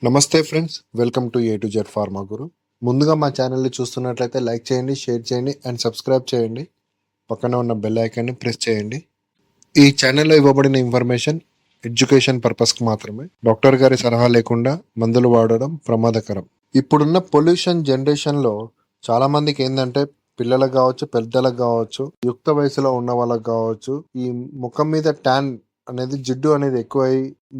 నమస్తే friends, welcome to A to Z Pharma Guru. ముందుగా మా ఛానల్ని చూస్తున్నట్లయితే లైక్ చేయండి, షేర్ చేయండి అండ్ సబ్స్క్రైబ్ చేయండి. పక్కన ఉన్న బెల్ ఐకాన్ని ప్రెస్ చేయండి. ఈ ఛానల్లో ఇవ్వబడిన ఇన్ఫర్మేషన్ ఎడ్యుకేషన్ పర్పస్కి మాత్రమే. డాక్టర్ గారి సలహా లేకుండా మందులు వాడడం ప్రమాదకరం. ఇప్పుడున్న పొల్యూషన్ జనరేషన్లో చాలామందికి ఏంటంటే పిల్లలకు కావచ్చు, పెద్దలకు కావచ్చు, యుక్త వయసులో ఉన్న వాళ్ళకి కావచ్చు, ఈ ముఖం మీద ట్యాన్ అనేది, జిడ్డు అనేది ఎక్కువై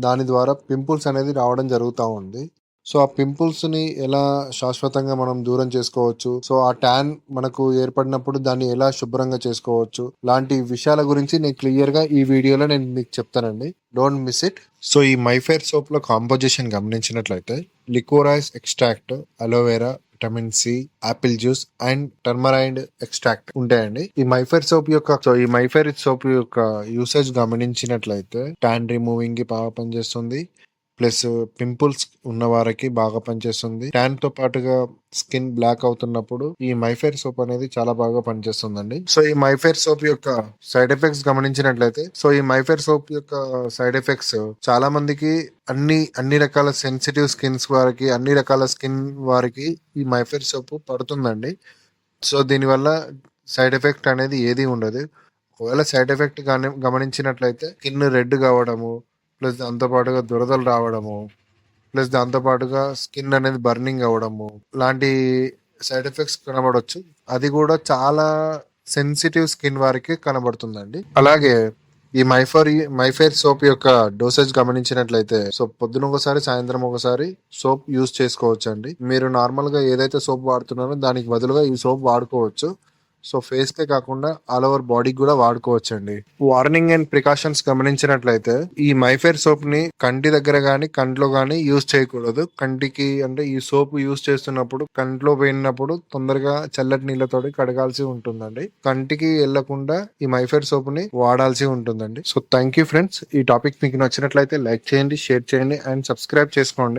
దాని ద్వారా పింపుల్స్ అనేది రావడం జరుగుతూ ఉంది. సో ఆ పింపుల్స్ ని ఎలా శాశ్వతంగా మనం దూరం చేసుకోవచ్చు, సో ఆ ట్యాన్ మనకు ఏర్పడినప్పుడు దాన్ని ఎలా శుభ్రంగా చేసుకోవచ్చు లాంటి విషయాల గురించి నేను క్లియర్ గా ఈ వీడియోలో నేను మీకు చెప్తానండి. Don't miss it. సో ఈ మైఫేర్ సోప్ లో కాంపోజిషన్ గమనించినట్లయితే liquorice extract, aloe vera, vitamin C, apple juice and turmeric extract ఉంటాయండి. ఈ మైఫేర్ సోప్ యొక్క యూసేజ్ గమనించినట్లయితే ట్యాన్ రిమూవింగ్ కి బాగా పనిచేస్తుంది. ప్లస్ పింపుల్స్ ఉన్న వారికి బాగా పనిచేస్తుంది. ట్యాన్ తో పాటుగా స్కిన్ బ్లాక్ అవుతున్నప్పుడు ఈ మైఫేర్ సోప్ అనేది చాలా బాగా పనిచేస్తుందండి. సో ఈ మైఫేర్ సోప్ యొక్క సైడ్ ఎఫెక్ట్స్ గమనించినట్లయితే, చాలా మందికి అన్ని రకాల సెన్సిటివ్ స్కిన్స్ వారికి, అన్ని రకాల స్కిన్ వారికి ఈ మైఫేర్ సోప్ పడుతుందండి. సో దీనివల్ల సైడ్ ఎఫెక్ట్ అనేది ఏది ఉండదు. ఒకవేళ సైడ్ ఎఫెక్ట్ గమనించినట్లయితే స్కిన్ రెడ్ కావడము, ప్లస్ దాంతోపాటుగా దురదలు రావడము, ప్లస్ దాంతోపాటుగా స్కిన్ అనేది బర్నింగ్ అవ్వడము లాంటి సైడ్ ఎఫెక్ట్స్ కనబడవచ్చు. అది కూడా చాలా సెన్సిటివ్ స్కిన్ వారికి కనబడుతుందండి. అలాగే ఈ మైఫేర్ సోప్ యొక్క డోసేజ్ గమనించినట్లయితే, సో పొద్దున ఒకసారి, సాయంత్రం ఒకసారి సోప్ యూజ్ చేసుకోవచ్చు అండి. మీరు నార్మల్ గా ఏదైతే సోప్ వాడుతున్నారో దానికి బదులుగా ఈ సోప్ వాడుకోవచ్చు. సో ఫేస్ కే కాకుండా ఆల్ ఓవర్ బాడీకి కూడా వాడుకోవచ్చు అండి. వార్నింగ్ అండ్ ప్రికాషన్స్ గమనించినట్లయితే, ఈ మైఫేర్ సోప్ ని కంటి దగ్గర గానీ కంట్లో గానీ యూజ్ చేయకూడదు. కంటికి అంటే ఈ సోప్ యూజ్ చేస్తున్నప్పుడు కంట్లో పోయినప్పుడు తొందరగా చల్లటి నీళ్ళతో కడగాల్సి ఉంటుందండి. కంటికి వెళ్లకుండా ఈ మైఫేర్ సోప్ ని వాడాల్సి ఉంటుందండి. So thank you friends. ఈ టాపిక్ మీకు నచ్చినట్లయితే లైక్ చేయండి, షేర్ చేయండి అండ్ సబ్స్క్రైబ్ చేసుకోండి.